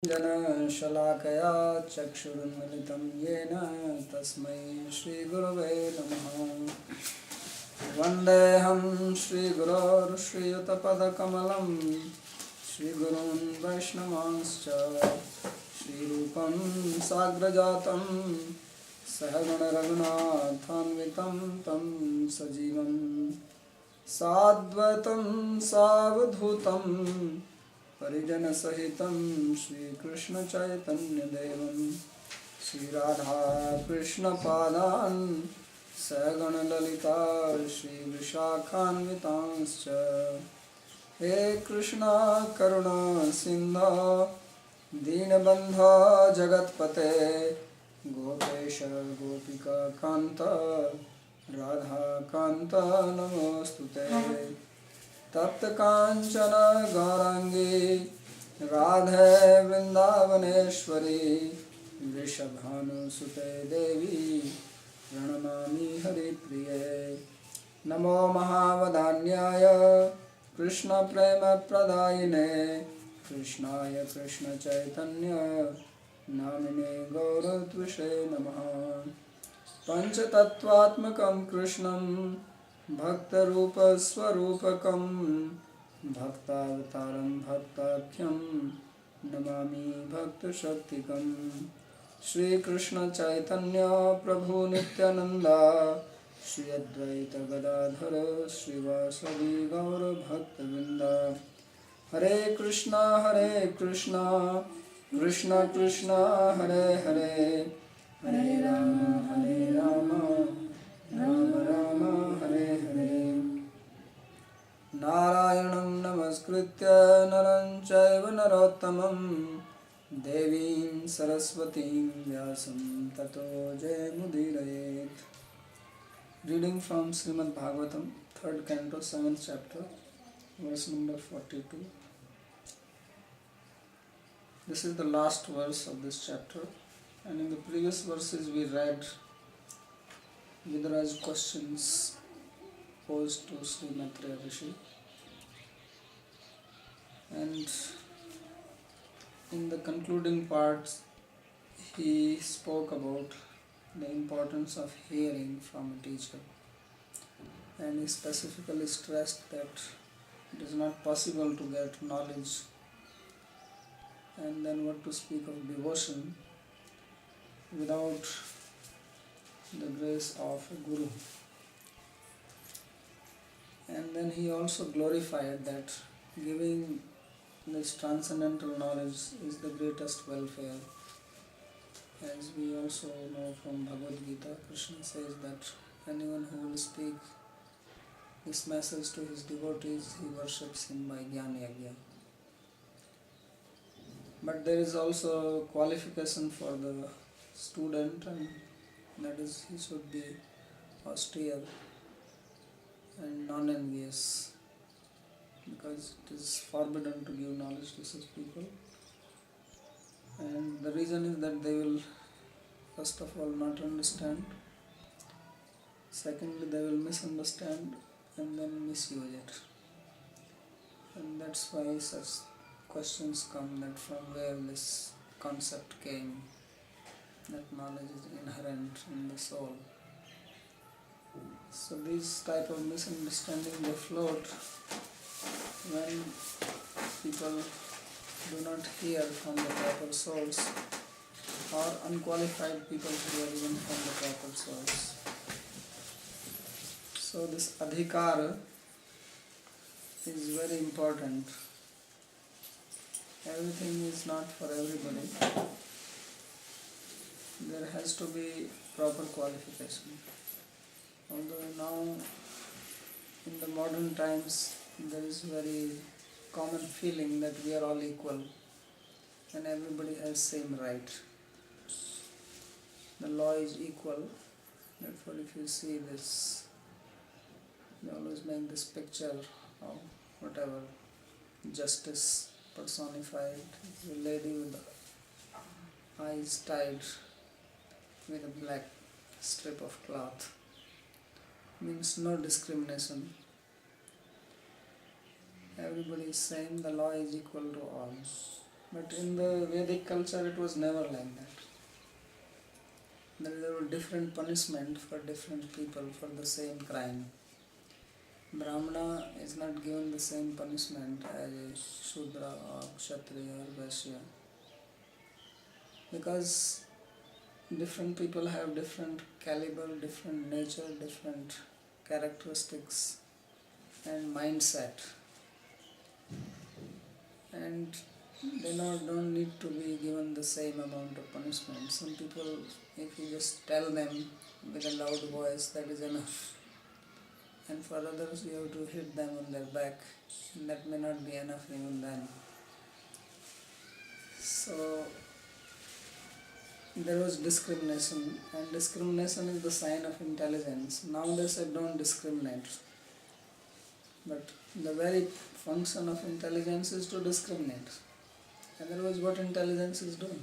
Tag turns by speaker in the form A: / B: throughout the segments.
A: ज्ञानाञ्जनशलाकया चक्षुरुन्मिलितं येन तस्मै श्रीगुरवे नमः। वन्देऽहं श्रीगुरोर्श्रीयुतपदकमलं श्रीगुरून् वैष्णवांश्च श्रीरूपं साग्रजातं सहगणरघुनाथान्वितं तं सजीवं साद्वैतं सावधूतं परिजनसहितं श्रीकृष्णचैतन्यदेवं श्रीराधाकृष्णपादान् सहगणललिता श्रीविशाखान्वितांश्च। हे कृष्णा करुणा सिन्धो दीनबन्धो जगत्पते गोपेश गोपिकान्त राधाकान्त नमोऽस्तुते। तप्तकाञ्चन गौराङ्गी राधे वृन्दावनेश्वरी वृषभानुसुते देवी प्रणमामि हरिप्रिये। नमो महावदान्याय कृष्णप्रेमप्रदायिने कृष्णाय कृष्णचैतन्य नामिने गौरत्विषे नमः। पञ्चतत्त्वात्मकं कृष्णं भक्तरूपस्वरूपकं भक्तावतारं भक्ताख्यं नमामि भक्तशक्तिकम्। श्रीकृष्ण चैतन्य प्रभु नित्यानंदा श्री अद्वैत गदाधर श्रीवासवी गौर भक्तवृंदा। हरे कृष्णा कृष्ण कृष्ण हरे हरे हरे राम राम राम हरे हरे। नारायणं नमस्कृत्य नरं चैव नरोत्तमं देवीं सरस्वतीं व्यासं ततो जयमुदीरयेत्। Reading from Srimad Bhagavatam, 3rd Canto, 7th chapter, verse number 42. This is the last verse of this chapter, and in the previous verses we read Vidura's questions posed to Sri Maitreya Rishi, and in the concluding parts he spoke about the importance of hearing from a teacher, and he specifically stressed that it is not possible to get knowledge and then what to speak of devotion without the grace of a guru. And then he also glorified that giving this transcendental knowledge is the greatest welfare. As we also know from Bhagavad Gita, Krishna says that anyone who will speak this message to his devotees, he worships him by Jnana Yajna. But there is also qualification for the student, and that is he should be austere and non-envious, because it is forbidden to give knowledge to such people. And the reason is that they will first of all not understand, secondly they will misunderstand, and then misuse it. And that's why such questions come, that from where this concept came, that knowledge is inherent in the soul. So these type of misunderstanding, they float when people do not hear from the proper source, or unqualified people hear even from the proper source. So this adhikar is very important. Everything is not for everybody. There has to be proper qualification. Although now in the modern times there is very common feeling that we are all equal and everybody has same right. The law is equal. Therefore if you see this, they always make this picture of whatever justice personified, a lady with the eyes tied with a black strip of cloth. Means no discrimination. Everybody is same, the law is equal to all. But in the Vedic culture it was never like that. There were different punishment for different people for the same crime. Brahmana is not given the same punishment as a Shudra or Kshatriya or Vaishya, because different people have different caliber, different nature, different characteristics and mindset, and they don't need to be given the same amount of punishment. Some people, if you just tell them with a loud voice, that is enough. And for others, you have to hit them on their back, and that may not be enough even then. So there was discrimination, and discrimination is the sign of intelligence. Now they said don't discriminate, but the very function of intelligence is to discriminate. Otherwise, what intelligence is doing?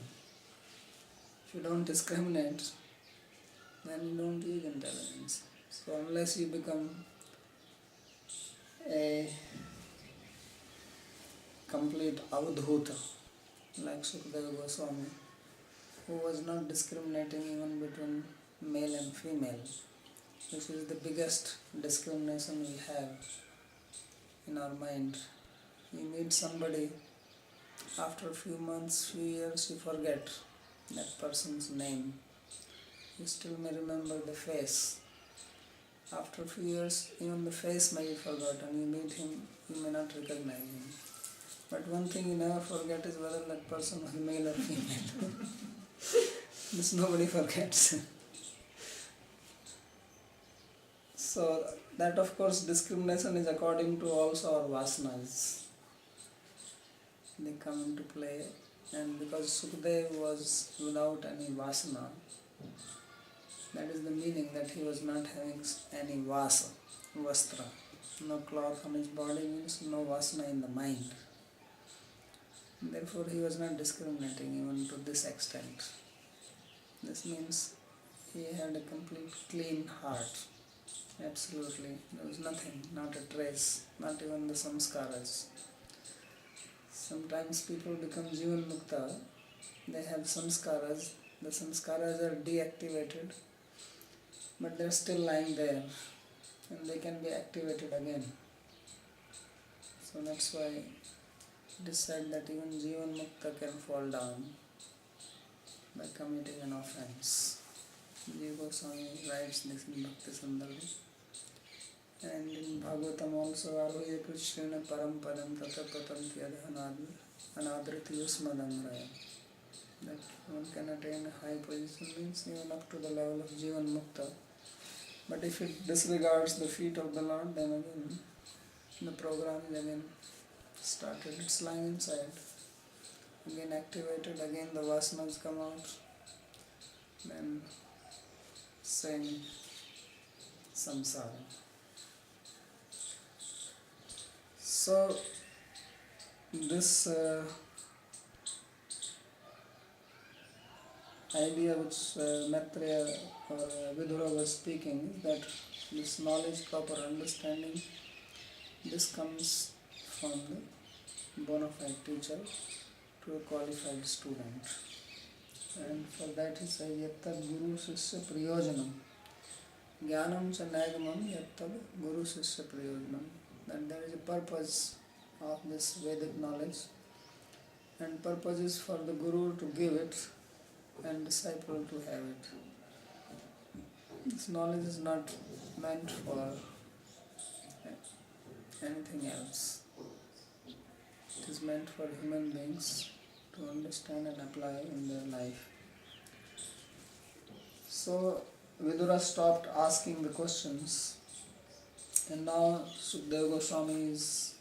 A: If you don't discriminate, then you don't use intelligence. So unless you become a complete avadhuta, like Sukadeva Goswami, who was not discriminating even between male and female, which is the biggest discrimination we have in our mind. You meet somebody, after a few months, few years, you forget that person's name. You still may remember the face. After a few years, even the face may be forgotten. You meet him, you may not recognize him. But one thing you never forget is whether that person was male or female. This nobody forgets. So that, of course, discrimination is according to also our vasanas. They come into play, and because Sukadeva was without any vasana, that is the meaning, that he was not having any vastra. No cloth on his body means no vasana in the mind. Therefore he was not discriminating even to this extent. This means he had a complete clean heart. Absolutely. There was nothing, not a trace, not even the samskaras. Sometimes people become Jivan Mukta, they have samskaras, the samskaras are deactivated, but they are still lying there and they can be activated again. So that's why it is said that even Jivan Mukta can fall down by committing an offense. Jiva Goswami writes this in Bhakti Sandarbha. And in Bhagavatam also, Arohya Krishna Param Padam Tata Patanti Anadriti Yusmadangraya. That one can attain a high position means even up to the level of Jivan Mukta. But if it disregards the feet of the Lord, then again the program is again started. It's lying inside. Again activated, again the vasanas come out. Then same samsara. So this idea which Maitreya or Vidura was speaking, that this knowledge, proper understanding, this comes from the bona fide teacher to a qualified student. And for that he says, Yattad Guru Sisya Priyojanam. Jnanam cha nagamam yattad Guru Sisya Priyojanam. That there is a purpose of this Vedic knowledge, and purpose is for the Guru to give it and disciple to have it. This knowledge is not meant for anything else. It is meant for human beings to understand and apply in their life. So Vidura stopped asking the questions, and now Sukadeva Goswami is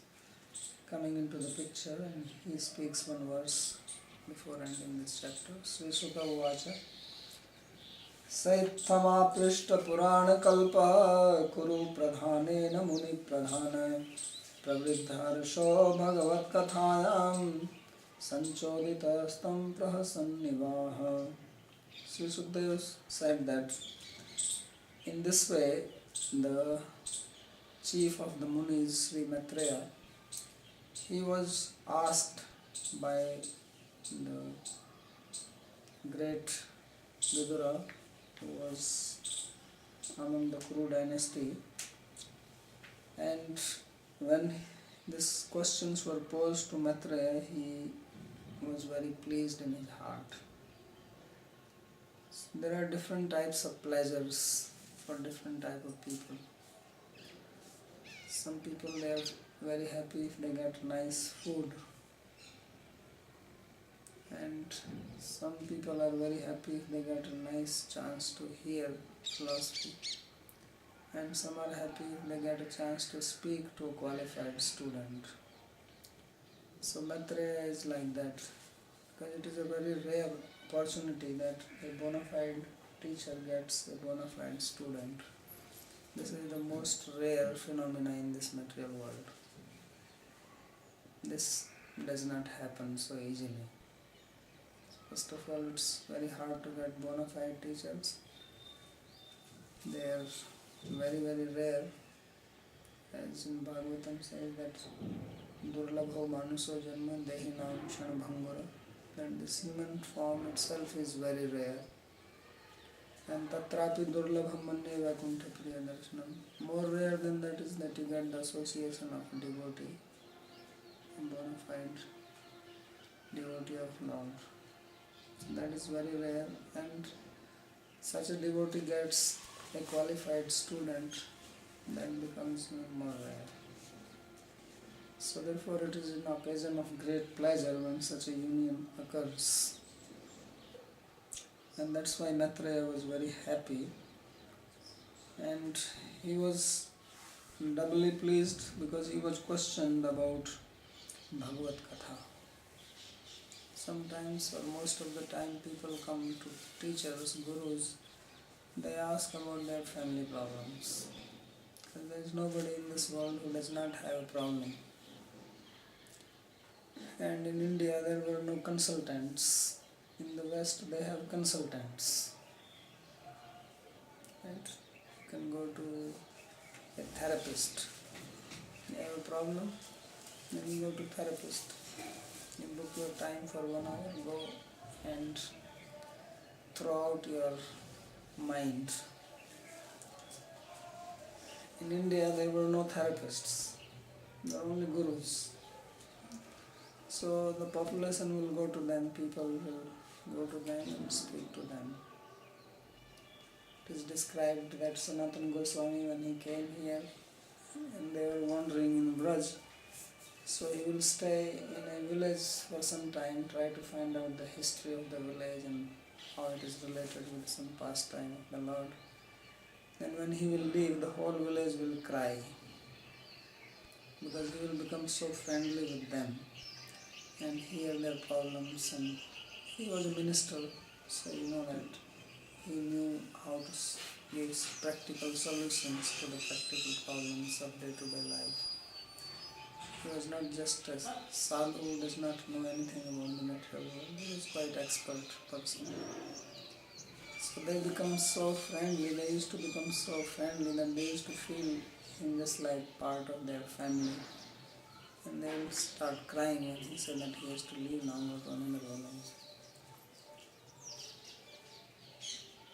A: coming into the picture, and he speaks one verse before ending this chapter. Sri Sukha Uvacha Saithama Prishta Purana Kalpa Kuru Pradhanena Muni Pradhana Pravriddharsho Bhagavat Kathayam Sanchodita Stam Prahasan Nivaha. Sri Sukadeva said that in this way the chief of the Munis, Sri Maitreya, he was asked by the great Vidura, who was among the Kuru dynasty, and when these questions were posed to Maitreya, he was very pleased in his heart. There are different types of pleasures for different type of people. Some people, they are very happy if they get nice food, and some people are very happy if they get a nice chance to hear philosophy, and some are happy if they get a chance to speak to a qualified student. So Maitreya is like that, because it is a very rare opportunity that a bona fide teacher gets a bona fide student. This is the most rare phenomena in this material world. This does not happen so easily. First of all, it's very hard to get bona fide teachers. They are very, very rare. As in Bhagavatam says that Durlabho Manuso Janma Dehinam Shanabhangura, that this human form itself is very rare. And Tatrapi Durlabham Manye Vaikuntha Priya Darshanam. More rare than that is that you get the association of a devotee, a bona fide devotee of Lord. So that is very rare, and such a devotee gets a qualified student, then becomes even more rare. So therefore it is an occasion of great pleasure when such a union occurs. And that's why Maitreya was very happy, and he was doubly pleased because he was questioned about Bhagavad Katha. Sometimes, or most of the time, people come to teachers, gurus, they ask about their family problems. And there is nobody in this world who does not have a problem. And in India there were no consultants. In the West they have consultants. Right? You can go to a therapist. You have a problem, then you go to therapist. You book your time for 1 hour, go and throw out your mind. In India there were no therapists, there were only gurus. So the population will go to them, people will go to them and speak to them. It is described that Sanatana Goswami, when he came here and they were wandering in Braj, so he will stay in a village for some time, try to find out the history of the village and how it is related with some pastime of the Lord. Then when he will leave, the whole village will cry, because he will become so friendly with them and hear their problems. And he was a minister, so you know that he knew how to give practical solutions to the practical problems of day-to-day life. He was not just a sadhu who does not know anything about the material world. He was quite expert person. So they become so friendly, they used to become so friendly that they used to feel him just like part of their family. And they would start crying when he said that he has to leave now and go to another village.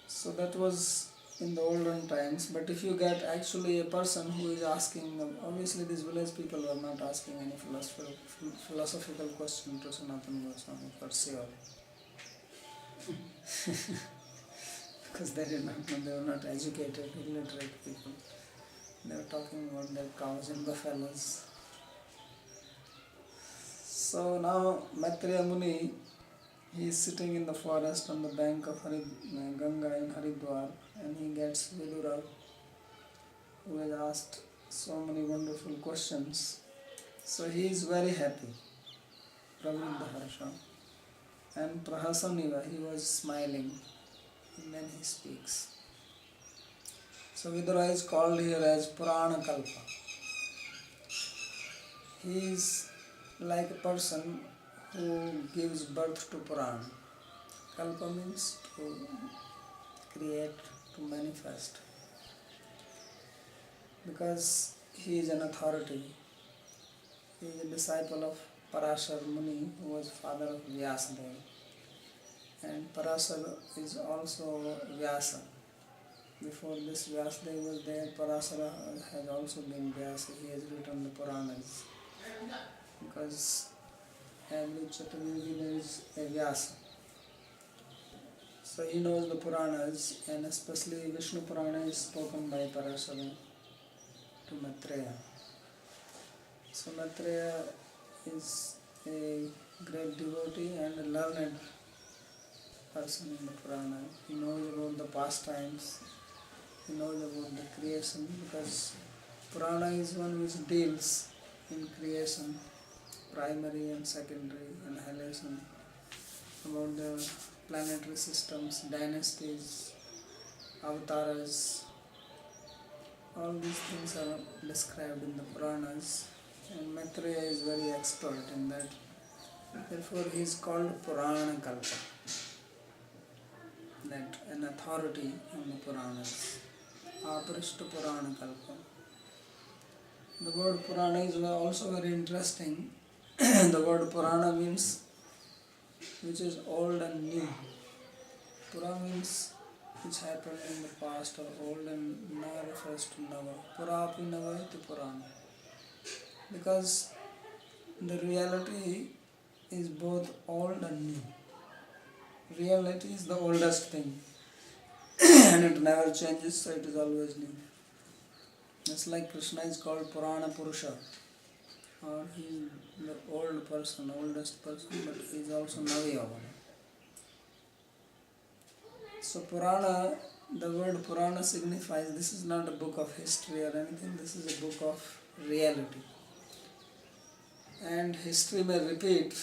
A: So that was in the olden times. But if you get actually a person who is asking, obviously these village people were not asking any philosophical question to Sanatana Goswami for sure. Because they did not know, they were not educated, illiterate people. They were talking about their cows and buffaloes. So now Maitreya Muni, he is sitting in the forest on the bank of Ganga in Haridwar, and he gets Vidura, who has asked so many wonderful questions. So he is very happy, Pravriddha Harsha. And Prahasaniva, he was smiling, and then he speaks. So Vidura is called here as Purana Kalpa. He is like a person who gives birth to Purana. Kalpa means to create, to manifest. Because he is an authority. He is a disciple of Parashar Muni, who was father of Vyasadeva. And Parashar is also Vyasa. Before this Vyasadeva was there, Parashara has also been Vyasa. He has written the Puranas. Because every Chaturvedi there is a Vyasa. So he knows the Puranas, and especially Vishnu Purana is spoken by Parashara to Maitreya. So Maitreya is a great devotee and a learned person in the Purana. He knows about the pastimes, he knows about the creation, because Purana is one which deals in creation, primary and secondary annihilation, about the planetary systems, dynasties, avatars. All these things are described in the Puranas, and Maitreya is very expert in that. Therefore he is called Purana Kalpa, that an authority on the Puranas. Aparishta Purana Kalpa. The word Purana is also very interesting. The word Purana means which is old and new. Pura means which happened in the past or old, and Nava refers to Nava. Purapi Nava iti Purana. Because the reality is both old and new. Reality is the oldest thing and it never changes, so it is always new. Just like Krishna is called Purana Purusha, or he is the old person, oldest person, but he is also Navayavana. So Purana, the word Purana signifies this is not a book of history or anything, this is a book of reality. And history may repeat,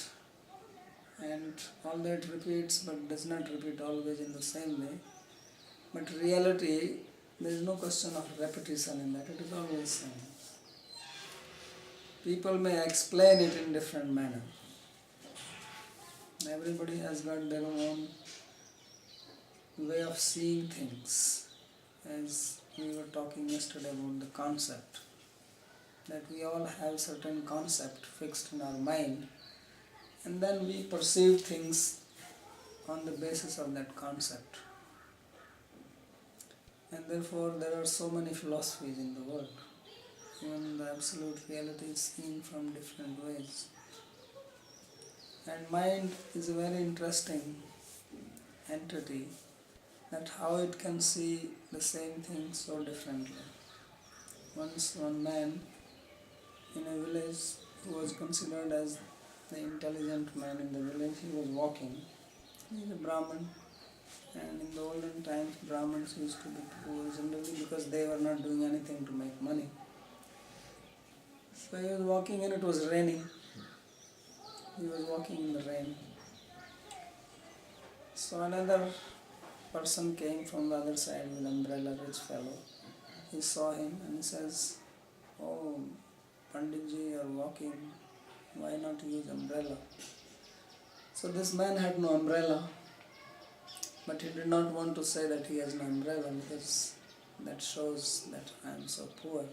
A: and although it repeats but does not repeat always in the same way, but reality, there is no question of repetition in that, it is always the same. People may explain it in different manner. Everybody has got their own way of seeing things. As we were talking yesterday about the concept, that we all have certain concept fixed in our mind, and then we perceive things on the basis of that concept. And therefore there are so many philosophies in the world. Even the absolute reality is seen from different ways. And mind is a very interesting entity, that how it can see the same thing so differently. Once one man in a village who was considered as the intelligent man in the village, he was walking. He is a Brahmin, and in the olden times Brahmins used to be poor generally because they were not doing anything to make money. So he was walking and it was raining. He was walking in the rain. So another person came from the other side with an umbrella, rich fellow. He saw him and he says, "Oh, Panditji, you are walking, why not use umbrella?" So this man had no umbrella, but he did not want to say that he has no umbrella, because that shows that I am so poor.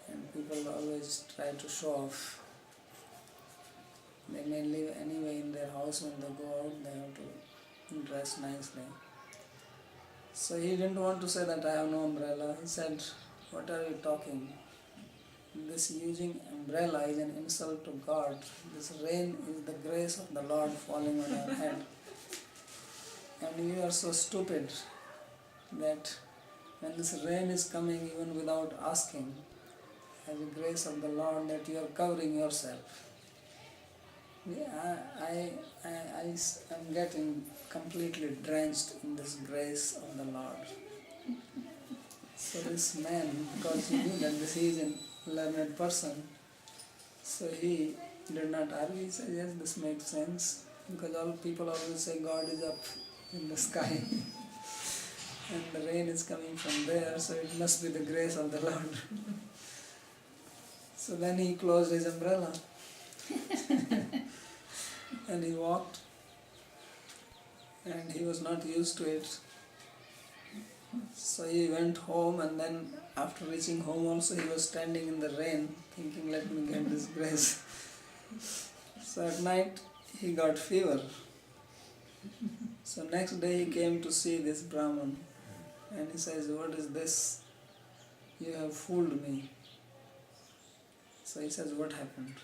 A: And people always try to show off. They may live anyway in their house, when they go out they have to dress nicely. So he didn't want to say that I have no umbrella. He said, "What are you talking? This using umbrella is an insult to God. This rain is the grace of the Lord falling on our head. And you are so stupid that when this rain is coming, even without asking, as the grace of the Lord, that you are covering yourself. I am getting completely drenched in this grace of the Lord." So this man, because he knew that he is a learned person, so he did not argue. He said, "Yes, this makes sense, because all people always say God is up in the sky and the rain is coming from there, so it must be the grace of the Lord." So then he closed his umbrella and he walked, and he was not used to it. So he went home, and then after reaching home also he was standing in the rain thinking, "Let me get this grace." So at night he got fever. So next day he came to see this Brahman and he says, "What is this? You have fooled me." So he says, "What happened?"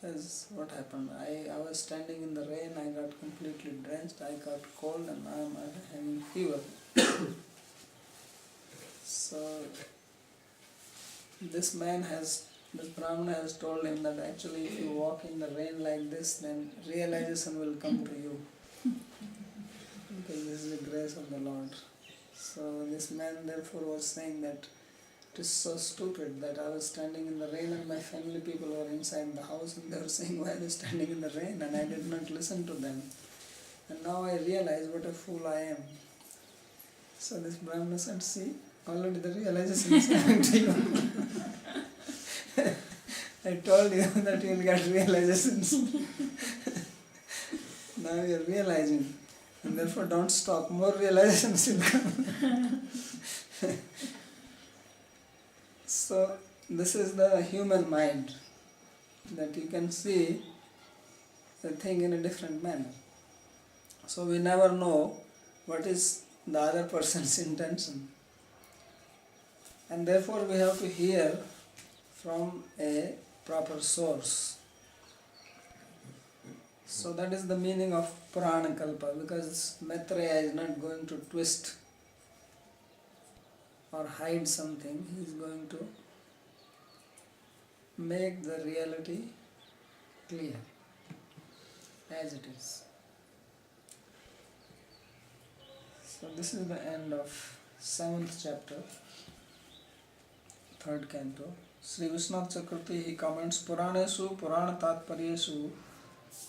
A: Says, "What happened? I was standing in the rain, I got completely drenched, I got cold and now I'm having fever." So this Brahman has told him that actually if you walk in the rain like this, then realization will come to you. Because this is the grace of the Lord. So this man therefore was saying that it is so stupid that I was standing in the rain and my family people were inside the house and they were saying, "Why are you standing in the rain?" And I did not listen to them. And now I realize what a fool I am. So this Brahmana said, "See, already the realization is coming to you." I told you that you will get realizations. Now you are realizing. And therefore don't stop, more realizations will come. So this is the human mind, that you can see the thing in a different manner. So we never know what is the other person's intention. And therefore we have to hear from a proper source. So that is the meaning of Purana Kalpa, because Maitreya is not going to twist or hide something, he is going to make the reality clear as it is. So this is the end of 7th chapter, 3rd canto. Sri Vishwanath Chakravarti, he comments, Puraneshu Purana Tatparyesu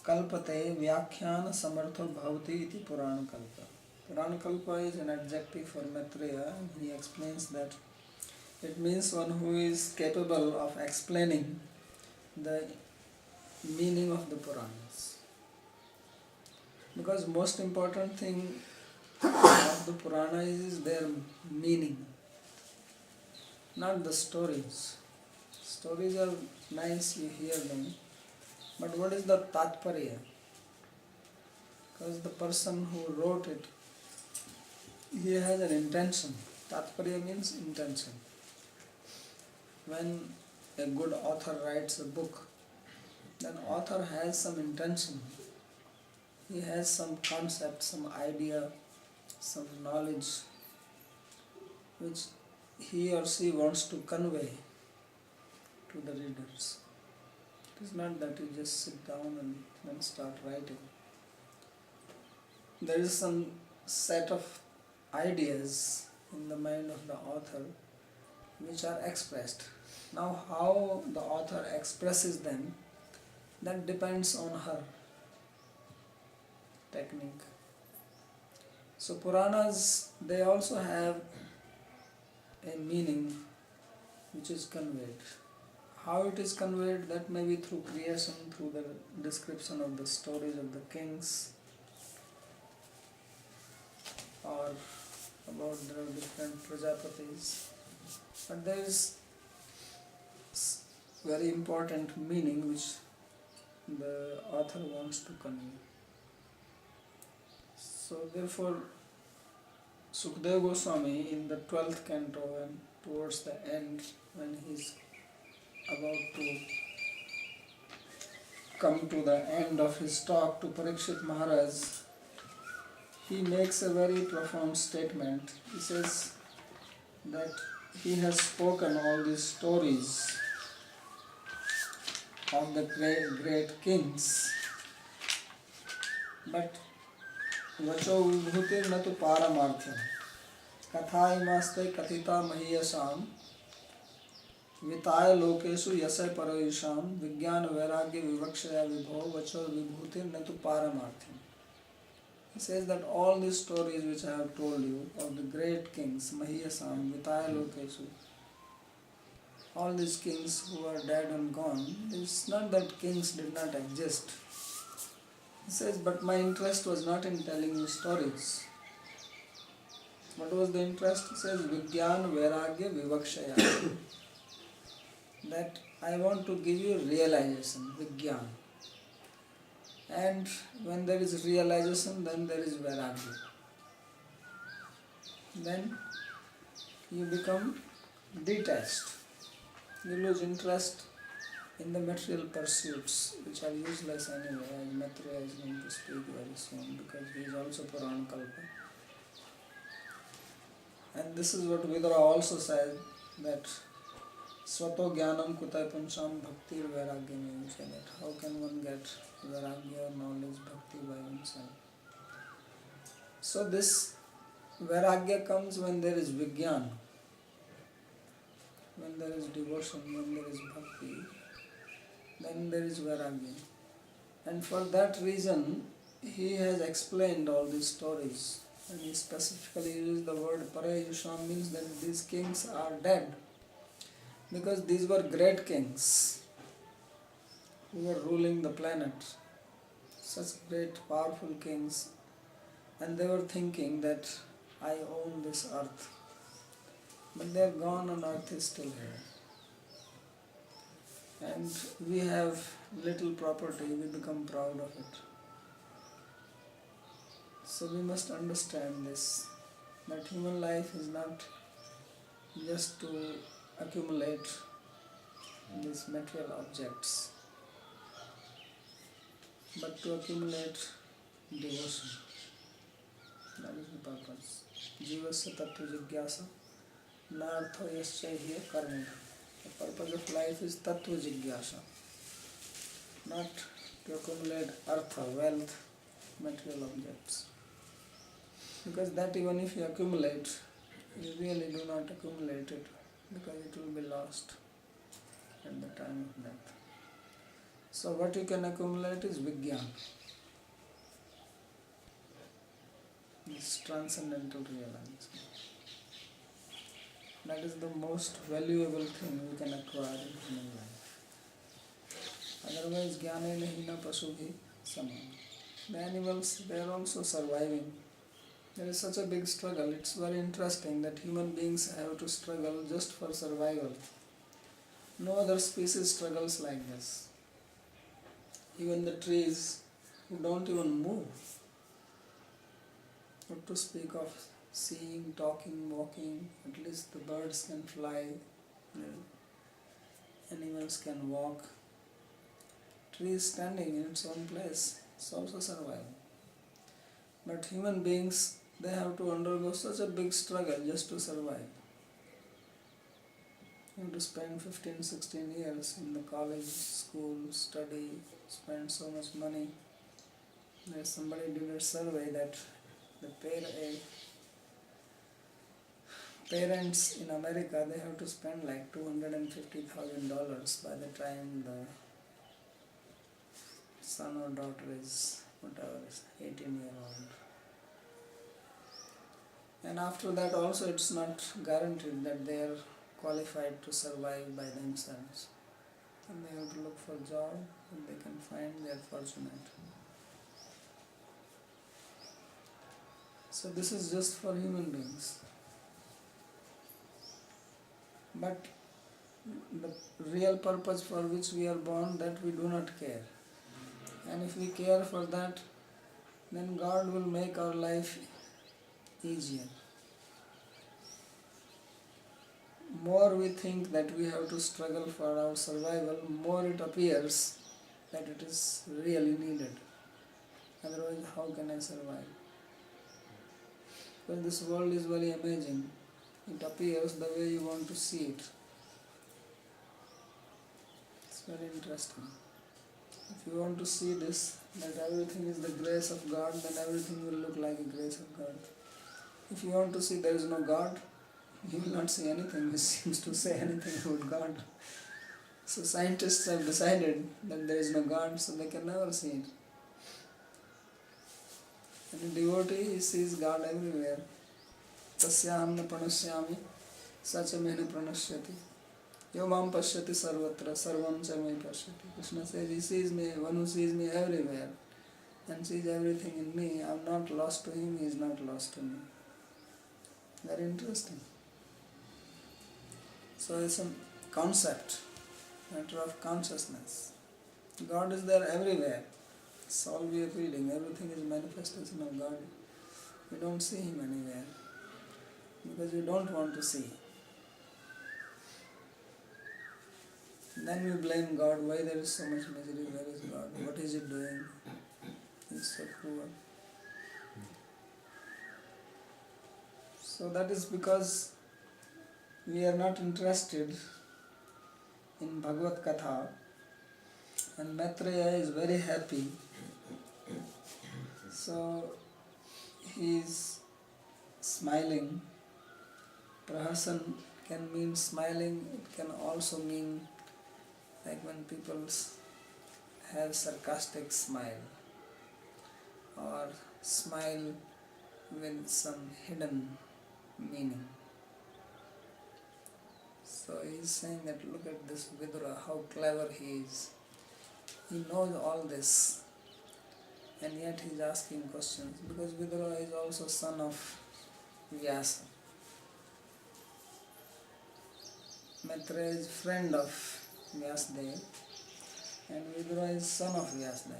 A: Kalpate Vyakhyan Samartho Bhavati iti Purana Kalpa. Purana Kalpa is an adjective for Maitreya. He explains that it means one who is capable of explaining the meaning of the Puranas. Because most important thing of the Purana is their meaning, not the stories. Stories are nice, you hear them, but what is the Tatparya? Because the person who wrote it, he has an intention. Tatparya means intention. When a good author writes a book, then author has some intention. He has some concept, some idea, some knowledge which he or she wants to convey to the readers. It is not that you just sit down and then start writing. There is some set of ideas in the mind of the author which are expressed. Now how the author expresses them, that depends on her technique. So Puranas, they also have a meaning which is conveyed. How it is conveyed, that may be through creation, through the description of the stories of the kings, or about the different Prajapatis. But there is very important meaning which the author wants to convey. So therefore, Sukadeva Goswami in the 12th canto and towards the end, when he is about to come to the end of his talk to Parikshit Maharaj, he makes a very profound statement. He says that he has spoken all these stories of the great kings, but vacho vibhutir natu paramartham katha imaste kathita mahiyasam vitaya lokesu yasai parayusham vijnana vairagya vivakshaya vibho vacho vibhutir natu paramartham. He says that all these stories which I have told you of the great kings, Mahiyasam, Vitaya Lokesu, all these kings who are dead and gone, it's not that kings did not exist. He says, but my interest was not in telling you stories. What was the interest? He says, Vijnana Vairagya Vivakshaya. That I want to give you realization, Vigyan. And when there is realization, then there is Vairagya. Then you become detached. You lose interest in the material pursuits, which are useless anyway, as Maitreya is going to speak very soon, because he is also Purana Kalpa. And this is what Vidura also said, that Swato Jnanam Kutai Pancham Bhakti Vairagya means that how can one get Vairagya or knowledge, Bhakti by himself. So this Vairagya comes when there is Vigyan, when there is devotion, when there is Bhakti, then there is Vairagya. And for that reason, he has explained all these stories. And he specifically uses the word Parayusham, means that these kings are dead. Because these were great kings who were ruling the planet. Such great, powerful kings. And they were thinking that I own this earth. But they are gone and earth is still here. And we have little property, we become proud of it. So we must understand this, that human life is not just to accumulate these material objects, but to accumulate devotion. That is the purpose. Jivasya tattva jigyasa nartha yasya hi karma. The purpose of life is tattva jigyasa, not to accumulate artha, wealth, material objects. Because that even if you accumulate, you really do not accumulate it, because it will be lost at the time of death. So what you can accumulate is Vigyan, this transcendental realization. That is the most valuable thing we can acquire in human life. Otherwise, Jnanena hina pasubhi samam. The animals, they are also surviving. There is such a big struggle. It's very interesting that human beings have to struggle just for survival. No other species struggles like this. Even the trees who don't even move. Not to speak of seeing, talking, walking. At least the birds can fly. Animals can walk. Trees standing in its own place. It's also survival. But human beings, they have to undergo such a big struggle just to survive. You have to spend 15, 16 years in the college, school, study, spend so much money. There's somebody did a survey that the parents in America, they have to spend like $250,000 by the time the son or daughter is, whatever, is 18-year-old. And after that also it's not guaranteed that they are qualified to survive by themselves. And they have to look for a job, and they can find they are fortunate. So this is just for human beings. But the real purpose for which we are born, that we do not care. And if we care for that, then God will make our life easier. More we think that we have to struggle for our survival, more it appears that it is really needed. Otherwise, how can I survive? Well, this world is very amazing. It appears the way you want to see it. It's very interesting. If you want to see this, that everything is the grace of God, then everything will look like the grace of God. If you want to see there is no God, you will not see anything which seems to say anything about God. So scientists have decided that there is no God, so they can never see it. And a devotee, he sees God everywhere. Tasyaham na pranashyami, sachamena pranashyati. Yo mam pashyati sarvatra, sarvam cha me pashyati. Krishna says, he sees me, one who sees me everywhere and sees everything in me. I am not lost to him, he is not lost to me. Very interesting. So it's a concept matter of consciousness. God is there everywhere. It's all we are reading. Everything is manifestation of God. We don't see Him anywhere because we don't want to see. Then we blame God. Why there is so much misery? Where is God? What is He doing? He's so cruel. So that is because we are not interested in Bhagavad Katha, and Maitreya is very happy. So he is smiling. Prahasan can mean smiling. It can also mean like when people have sarcastic smile or smile with some hidden meaning. So he is saying that look at this Vidura, how clever he is. He knows all this and yet he is asking questions because Vidura is also son of Vyasa. Maitreya is friend of Vyasadeva and Vidura is son of Vyasadeva.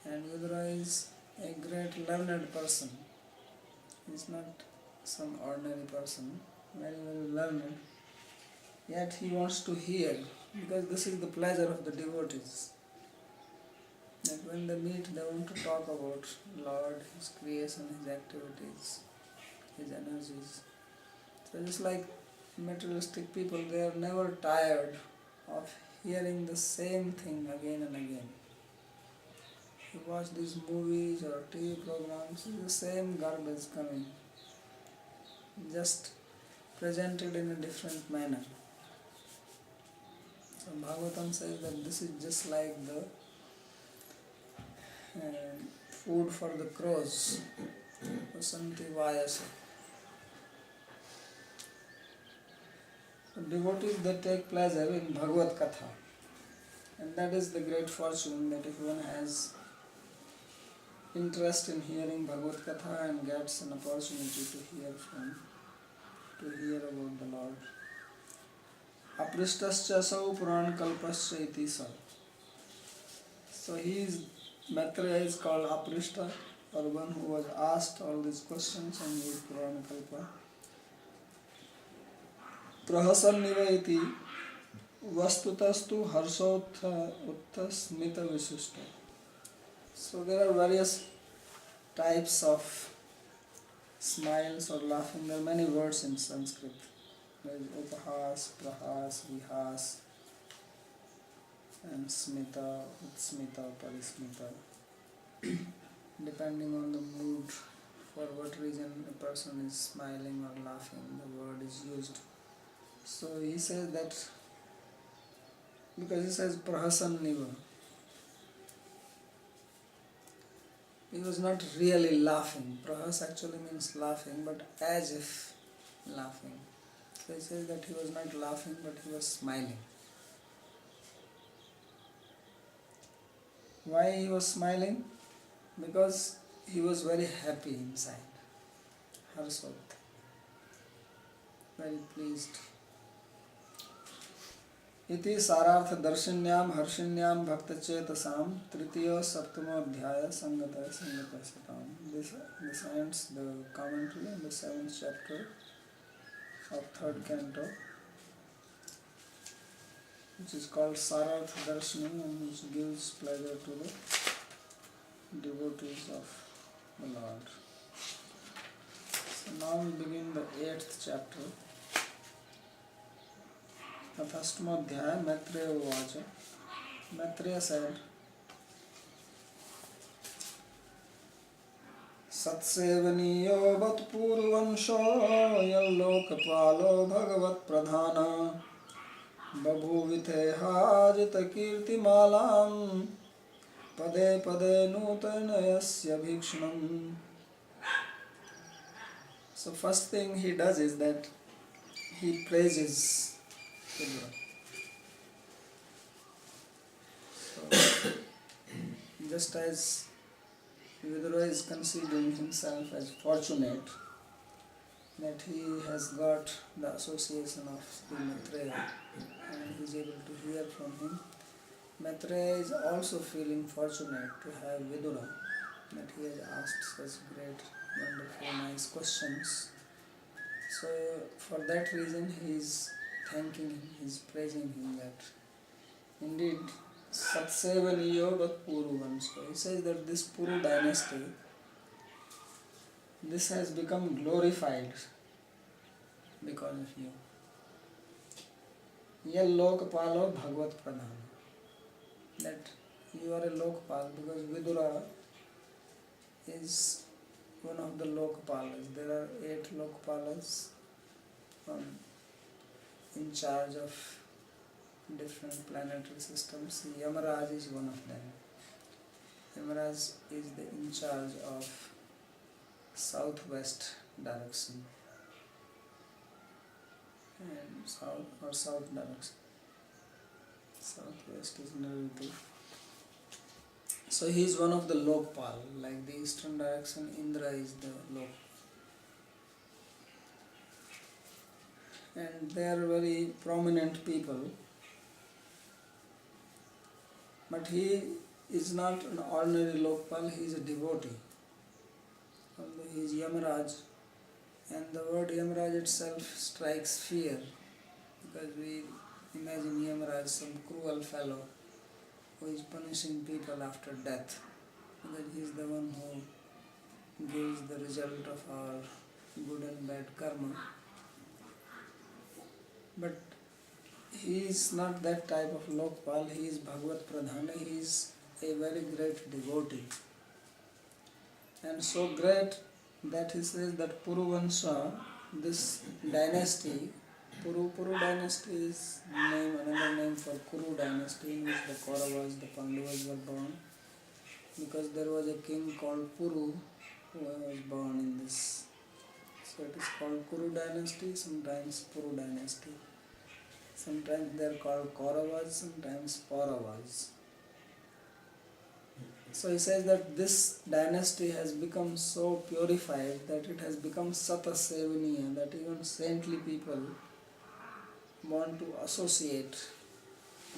A: And Vidura is a great learned person. He is not some ordinary person, very, very learned. Yet he wants to hear because this is the pleasure of the devotees. That when they meet, they want to talk about Lord, His creation, His activities, His energies. So just like materialistic people, they are never tired of hearing the same thing again and again. You watch these movies or TV programs, the same garbage coming, just presented in a different manner. So Bhagavatam says that this is just like the food for the crows, Vasanti Vayasa. So devotees, they take pleasure in Bhagavad Katha, and that is the great fortune that if one has interest in hearing Bhagavad Katha and gets an opportunity to hear about the Lord. Aprishtascha sau Puran kalpascha iti sa. So Maitreya is called Aprishta, or one who was asked all these questions, and he is Puran kalpa. Prahasanniva iti vastutastu harsotha utta smita vishishta. So there are various types of smiles or laughing. There are many words in Sanskrit. There is upahas, prahas, vihas, and smita, utsmita, parismita. Depending on the mood, for what reason a person is smiling or laughing, the word is used. So he says that, because he says prahasan niva, he was not really laughing. Prahas actually means laughing, but as if laughing. So he says that he was not laughing, but he was smiling. Why he was smiling? Because he was very happy inside. Harsot. Very pleased. इति सारार्थ दर्शन्याम हर्षिण्याम भक्त चेतसाम तृतीय सप्तमो अध्याय संगतः सताम. This ends the commentary in the 7th chapter of 3rd canto, which is called Sararth Darshani, and which gives pleasure to the devotees of the Lord. So now we begin the 8th chapter. Athastmadhyaya Maitreya Uvacha. Maitreya said, Satsevaniyo vat purvansho yallokapalo bhagavat pradhana babhuvite hajita kirti malam pade pade nutanayasya bhikshnam. So first thing he does is that he praises Vidura. So, just as Vidura is considering himself as fortunate that he has got the association of Sri Maitreya and he is able to hear from him. Maitreya is also feeling fortunate to have Vidura, that he has asked such great, wonderful, nice questions. So for that reason he is thanking him, he is praising him that indeed Satsevaniyo Vat Puruvan. So he says that this Puru dynasty, this has become glorified because of you. Yal Lokapalo Bhagavat Pradhana. That you are a Lokpal because Vidura is one of the Lokpalas. There are 8 Lokpalas in charge of different planetary systems. Yamaraj is one of them. Yamaraj is in charge of southwest direction and south direction. Southwest is Naritu. So he is one of the Lokpal, like the eastern direction, Indra is the Lok. And they are very prominent people. But he is not an ordinary Lokpal, he is a devotee. Although he is Yamaraj, and the word Yamaraj itself strikes fear, because we imagine Yamaraj some cruel fellow who is punishing people after death, because he is the one who gives the result of our good and bad karma. But he is not that type of Lokpal, he is Bhagavat Pradhana, he is a very great devotee. And so great that he says that Puruvansha, this dynasty, Puru dynasty is another name for Kuru dynasty, in which the Kauravas, the Pandavas were born, because there was a king called Puru who was born in this. So it is called Kuru dynasty, sometimes Puru dynasty. Sometimes they are called Kauravas, sometimes Pauravas. So he says that this dynasty has become so purified that it has become Sata Sevaniya, that even saintly people want to associate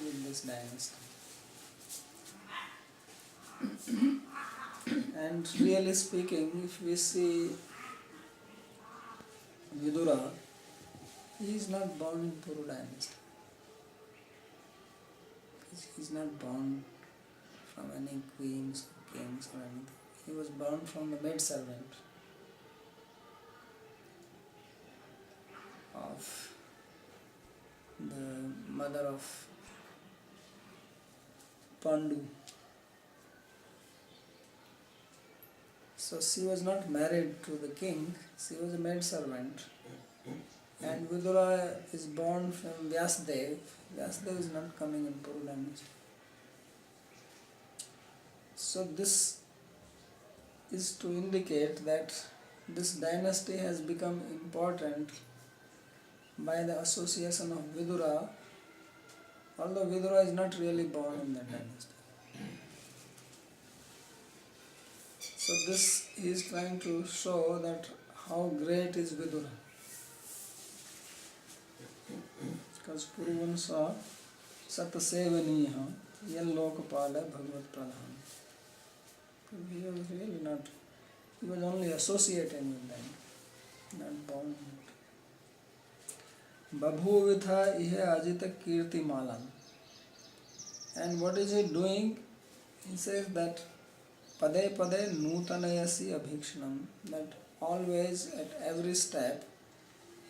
A: with this dynasty. And really speaking, if we see Vidura, he is not born in Puru dynasty. He is not born from any queens or kings or anything. He was born from the maidservant of the mother of Pandu. So she was not married to the king, she was a maidservant. And Vidura is born from Vyasdev. Vyasdev is not coming in Puru dynasty. So this is to indicate that this dynasty has become important by the association of Vidura, although Vidura is not really born in that dynasty. So this he is trying to show that how great is Vidura. Because Puruvansa Satasevaniya Yal Lokapala Bhagavat Pradhana. He was really not, he was only associating with them, not born in it. Babhuvitha ihe ajita kirti malam. And what is he doing? He says that Pade Pade Nutanayasi Abhikshanam, that always at every step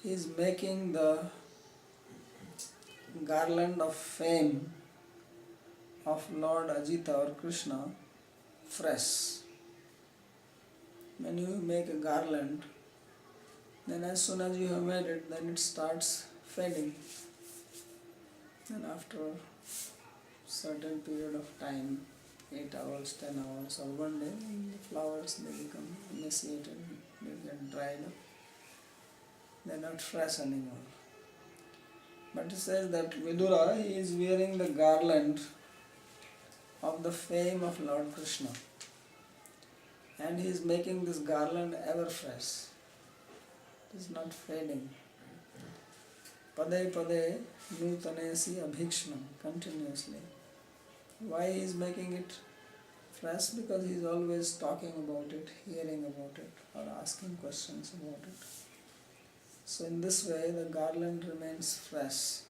A: he is making the garland of fame of Lord Ajita or Krishna fresh. When you make a garland, then as soon as you have made it, then it starts fading. And after a certain period of time, 8 hours, 10 hours or one day, the flowers they become emaciated, they get dried up. They are not fresh anymore. But it says that Vidura, he is wearing the garland of the fame of Lord Krishna, and he is making this garland ever fresh. is not fading. Pade pade nutanesi abhikshnam, continuously. Why he is making it fresh? Because he is always talking about it, hearing about it, or asking questions about it. So in this way the garland remains fresh.